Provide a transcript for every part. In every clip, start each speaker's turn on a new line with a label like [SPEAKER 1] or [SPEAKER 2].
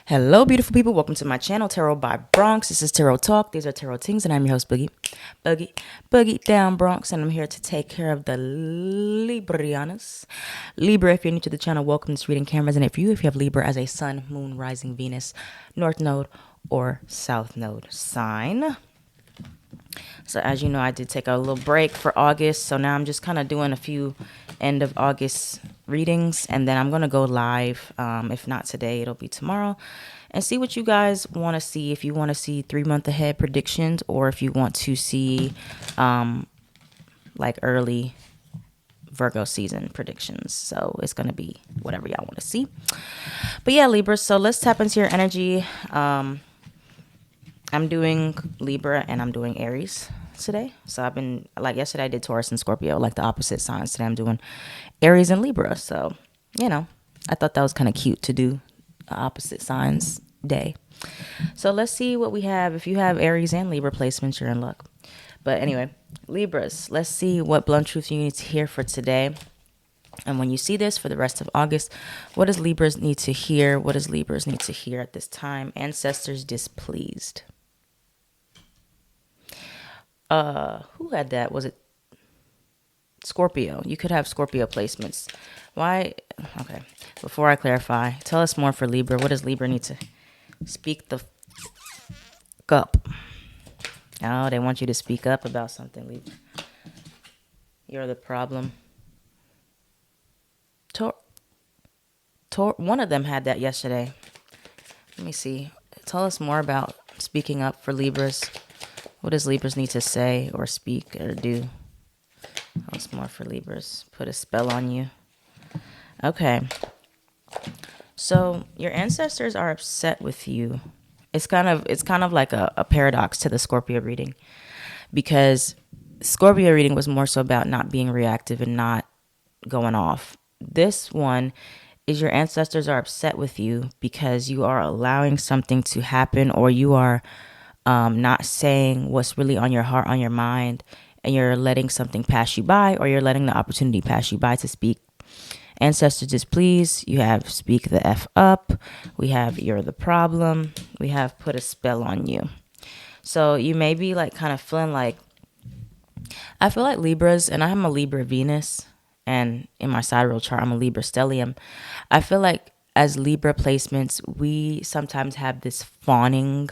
[SPEAKER 1] Hello, beautiful people. Welcome to my channel, Tarot by Bronx. This is Tarot Talk. These are Tarot Things, and I'm your host, Boogie down Bronx, and I'm here to take care of the Librianas. Libra, if you're new to the channel, welcome to Reading Cameras, and if you have Libra as a Sun, Moon, Rising, Venus, North Node, or South Node sign. So as you know, I did take a little break for August, so now I'm just kind of doing a few end of August readings, and then I'm going to go live. If not today, it'll be tomorrow, and see what you guys want to see. If you want to see 3 month ahead predictions, or if you want to see like early Virgo season predictions. So it's going to be whatever y'all want to see. But yeah, Libra, so let's tap into your energy. I'm doing Libra and I'm doing Aries today. So I've been, like yesterday I did Taurus and Scorpio, like the opposite signs. Today I'm doing Aries and Libra. So, you know, I thought that was kind of cute to do opposite signs day. So let's see what we have. If you have Aries and Libra placements, you're in luck. But anyway, Libras, let's see what blunt truth you need to hear for today. And when you see this for the rest of August, what does Libras need to hear? What does Libras need to hear at this time? Ancestors displeased. Who had that? Was it Scorpio? You could have Scorpio placements. Why? Okay. Before I clarify, tell us more for Libra. What does Libra need to speak the up? Oh, they want you to speak up about something, Libra. You're the problem. One of them had that yesterday. Let me see. Tell us more about speaking up for Libras. What does Libras need to say or speak or do? Tell us more for Libras. Put a spell on you. Okay. So your ancestors are upset with you. It's kind of like a paradox to the Scorpio reading, because Scorpio reading was more so about not being reactive and not going off. This one is your ancestors are upset with you because you are allowing something to happen, or you are not saying what's really on your heart, on your mind, and you're letting something pass you by, or you're letting the opportunity pass you by to speak. Ancestors displeased. You have speak the F up. We have you're the problem. We have put a spell on you. So you may be like kind of feeling like, I feel like Libras, and I'm a Libra Venus, and in my sidereal chart, I'm a Libra stellium. I feel like as Libra placements, we sometimes have this fawning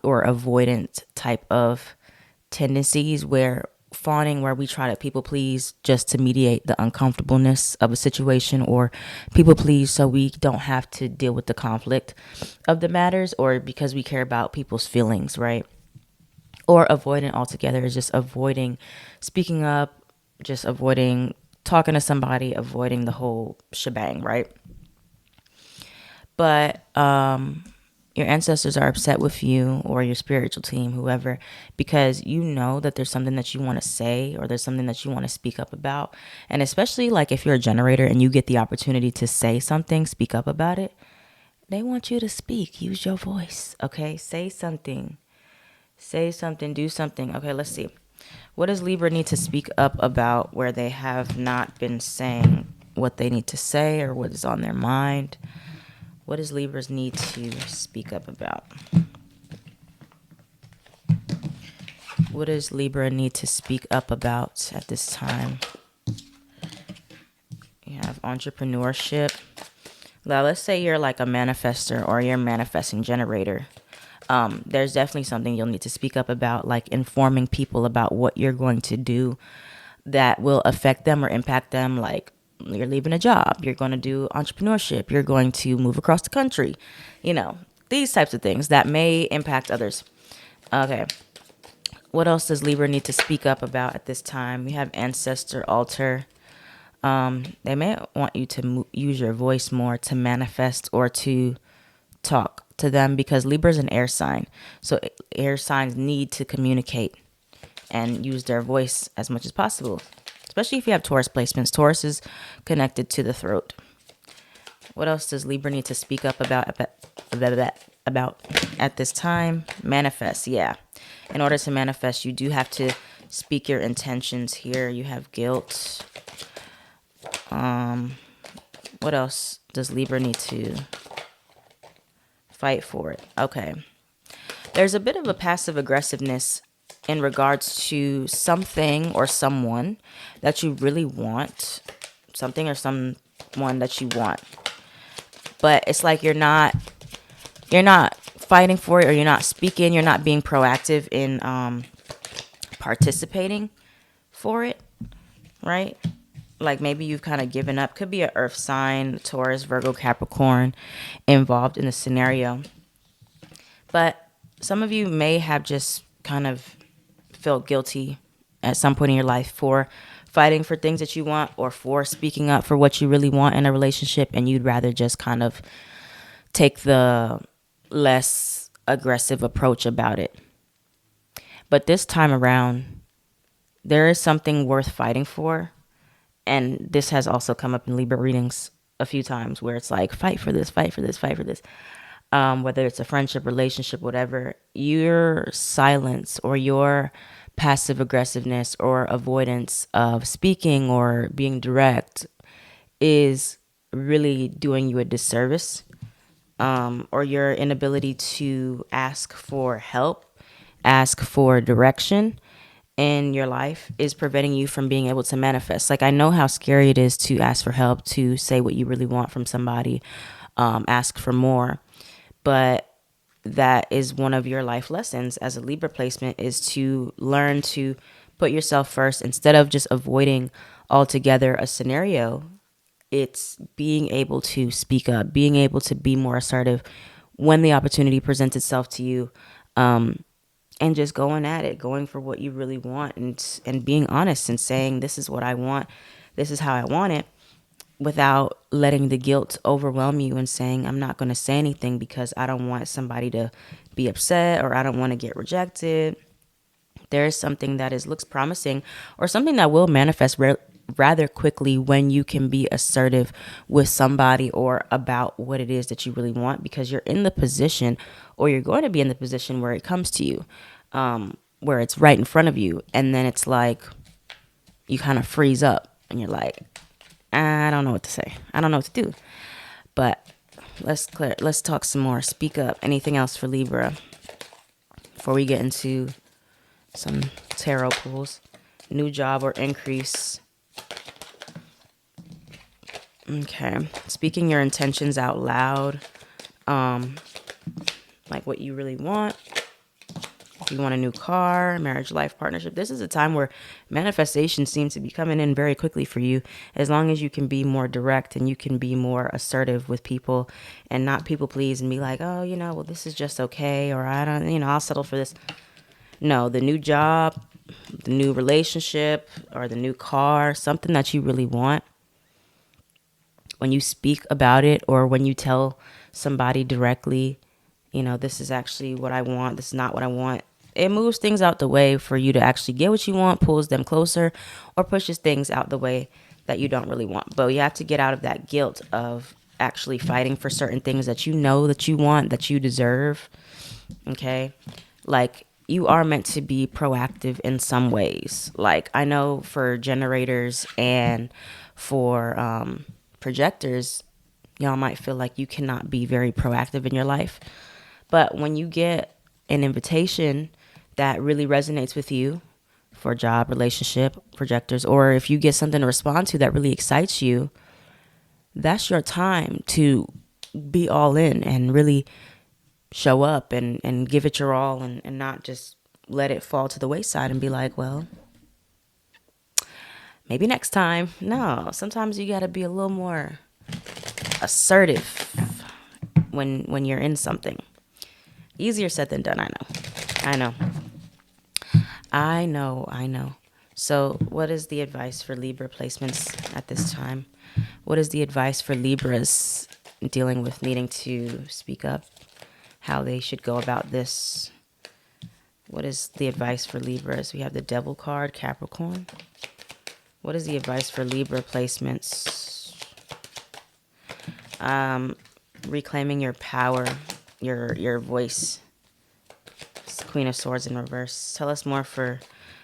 [SPEAKER 1] or avoidant type of tendencies, where we try to people please just to mediate the uncomfortableness of a situation, or people please so we don't have to deal with the conflict of the matters, or because we care about people's feelings, right? Or avoidant altogether is just avoiding speaking up, just avoiding talking to somebody, avoiding the whole shebang, right? But your ancestors are upset with you, or your spiritual team, whoever, because you know that there's something that you want to say, or there's something that you want to speak up about. And especially like if you're a generator and you get the opportunity to say something, speak up about it, they want you to speak. Use your voice, okay? Say something. Say something, do something. Okay, let's see. What does Libra need to speak up about where they have not been saying what they need to say, or what is on their mind? What does Libras need to speak up about? What does Libra need to speak up about at this time? You have entrepreneurship. Now, let's say you're like a manifester, or you're a manifesting generator. There's definitely something you'll need to speak up about, like informing people about what you're going to do that will affect them or impact them. Like, you're leaving a job, you're going to do entrepreneurship, you're going to move across the country, these types of things that may impact others. Okay. What else does Libra need to speak up about at this time? We have ancestor altar. They may want you to use your voice more to manifest or to talk to them, because Libra is an air sign. So air signs need to communicate and use their voice as much as possible, especially if you have Taurus placements. Taurus is connected to the throat. What else does Libra need to speak up about at this time? Manifest, yeah. In order to manifest, you do have to speak your intentions here. You have guilt. What else does Libra need to Fight for it. Okay. There's a bit of a passive aggressiveness in regards to something or someone that you really want. Something or someone that you want. But it's like you're not fighting for it, or you're not speaking, you're not being proactive in participating for it, right? Like maybe you've kind of given up. Could be an earth sign, Taurus, Virgo, Capricorn involved in the scenario. But some of you may have just kind of felt guilty at some point in your life for fighting for things that you want, or for speaking up for what you really want in a relationship, and you'd rather just kind of take the less aggressive approach about it. But this time around, there is something worth fighting for. And this has also come up in Libra readings a few times, where it's like, fight for this, fight for this, fight for this. Whether it's a friendship, relationship, whatever, your silence or your passive aggressiveness or avoidance of speaking or being direct is really doing you a disservice. Or your inability to ask for help, ask for direction in your life is preventing you from being able to manifest. Like, I know how scary it is to ask for help, to say what you really want from somebody, ask for more. But that is one of your life lessons as a Libra placement, is to learn to put yourself first instead of just avoiding altogether a scenario. It's being able to speak up, being able to be more assertive when the opportunity presents itself to you, and just going at it, going for what you really want, and being honest and saying, this is what I want, this is how I want it, without letting the guilt overwhelm you and saying, I'm not going to say anything because I don't want somebody to be upset, or I don't want to get rejected. There is something that looks promising, or something that will manifest rather quickly when you can be assertive with somebody or about what it is that you really want, because you're in the position, or you're going to be in the position where it comes to you, where it's right in front of you. And then it's like you kind of freeze up and you're like, I don't know what to say. I don't know what to do. But let's talk some more. Speak up. Anything else for Libra before we get into some tarot pulls? New job or increase. Okay. Speaking your intentions out loud. Like what you really want. If you want a new car, marriage, life, partnership, this is a time where manifestation seems to be coming in very quickly for you, as long as you can be more direct and you can be more assertive with people and not people please and be like, oh, well, this is just okay, or I don't, I'll settle for this. No, the new job, the new relationship, or the new car, something that you really want. When you speak about it, or when you tell somebody directly, this is actually what I want, this is not what I want, it moves things out the way for you to actually get what you want, pulls them closer, or pushes things out the way that you don't really want. But you have to get out of that guilt of actually fighting for certain things that you know that you want, that you deserve. Okay? Like, you are meant to be proactive in some ways. Like, I know for generators and for projectors, y'all might feel like you cannot be very proactive in your life. But when you get an invitation that really resonates with you for a job, relationship, projectors, or if you get something to respond to that really excites you, that's your time to be all in and really show up and give it your all, and not just let it fall to the wayside and be like, well, maybe next time. No, sometimes you got to be a little more assertive when you're in something. Easier said than done, I know. So what is the advice for Libra placements at this time? What is the advice for Libras dealing with needing to speak up? How they should go about this? What is the advice for Libras? We have the Devil card, Capricorn. What is the advice for Libra placements? Reclaiming your power, your voice. Queen of Swords in reverse. Tell us more for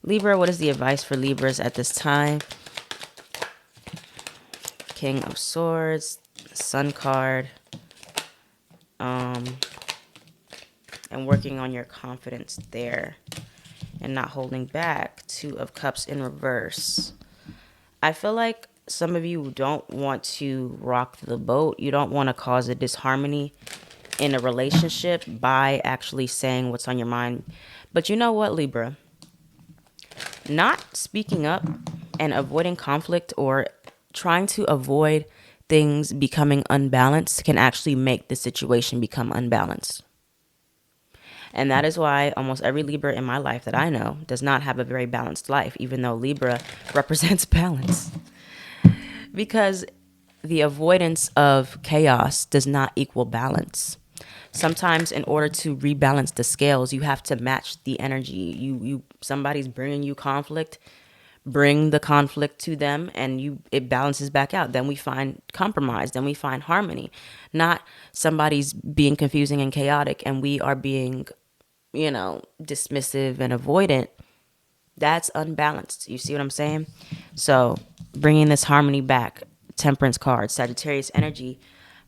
[SPEAKER 1] Libra. What is the advice for Libras at this time? King of Swords, Sun card, and working on your confidence there and not holding back. 2 of Cups in reverse. I feel like some of you don't want to rock the boat. You don't want to cause a disharmony in a relationship by actually saying what's on your mind. But you know what, Libra? Not speaking up and avoiding conflict or trying to avoid things becoming unbalanced can actually make the situation become unbalanced. And that is why almost every Libra in my life that I know does not have a very balanced life, even though Libra represents balance. Because the avoidance of chaos does not equal balance. Sometimes in order to rebalance the scales, you have to match the energy. Somebody's bringing you conflict, bring the conflict to them, and it balances back out. Then we find compromise, then we find harmony. Not somebody's being confusing and chaotic and we are being, dismissive and avoidant. That's unbalanced. You see what I'm saying? So bringing this harmony back, Temperance card, Sagittarius energy,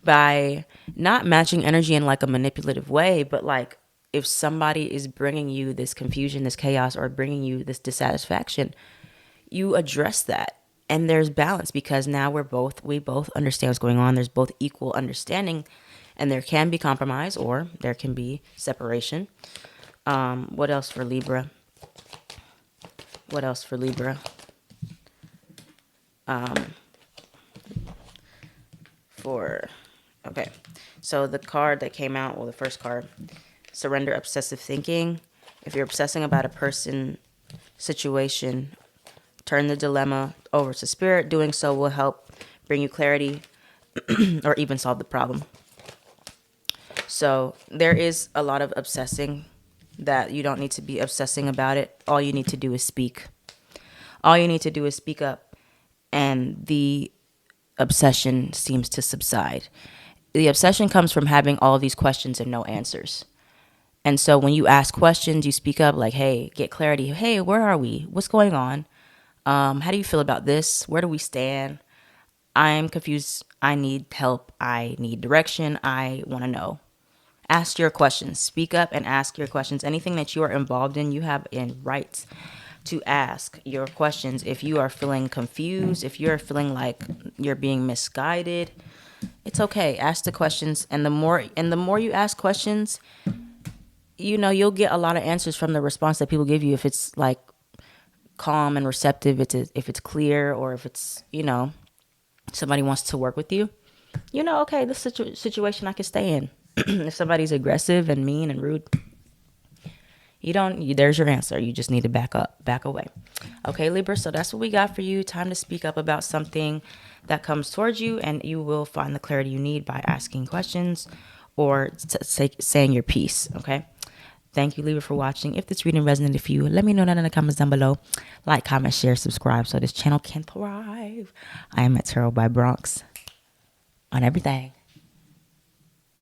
[SPEAKER 1] by not matching energy in like a manipulative way, but like if somebody is bringing you this confusion, this chaos, or bringing you this dissatisfaction, you address that. And there's balance because now we both understand what's going on. There's both equal understanding, and there can be compromise or there can be separation. What else for Libra? Okay, so the card that came out, the first card, surrender obsessive thinking. If you're obsessing about a person, situation, turn the dilemma over to spirit. Doing so will help bring you clarity or even solve the problem. So there is a lot of obsessing that you don't need to be obsessing about it. All you need to do is speak. All you need to do is speak up, and the obsession seems to subside. The obsession comes from having all of these questions and no answers. And so when you ask questions, you speak up like, hey, get clarity. Hey, where are we? What's going on? How do you feel about this? Where do we stand? I'm confused. I need help. I need direction. I want to know. Ask your questions. Speak up and ask your questions. Anything that you are involved in, you have in rights to ask your questions. If you are feeling confused, if you're feeling like you're being misguided, it's okay. Ask the questions, and the more you ask questions, you'll get a lot of answers from the response that people give you. If it's like calm and receptive, if it's clear, or if it's somebody wants to work with you, okay, this situation I can stay in. If somebody's aggressive and mean and rude, there's your answer. You just need to back away. Okay, Libra, so that's what we got for you. Time to speak up about something that comes towards you, and you will find the clarity you need by asking questions or saying your piece, okay? Thank you, Libra, for watching. If this reading resonated for you, let me know that in the comments down below. Like, comment, share, subscribe so this channel can thrive. I am at Tarot by Bronx on everything.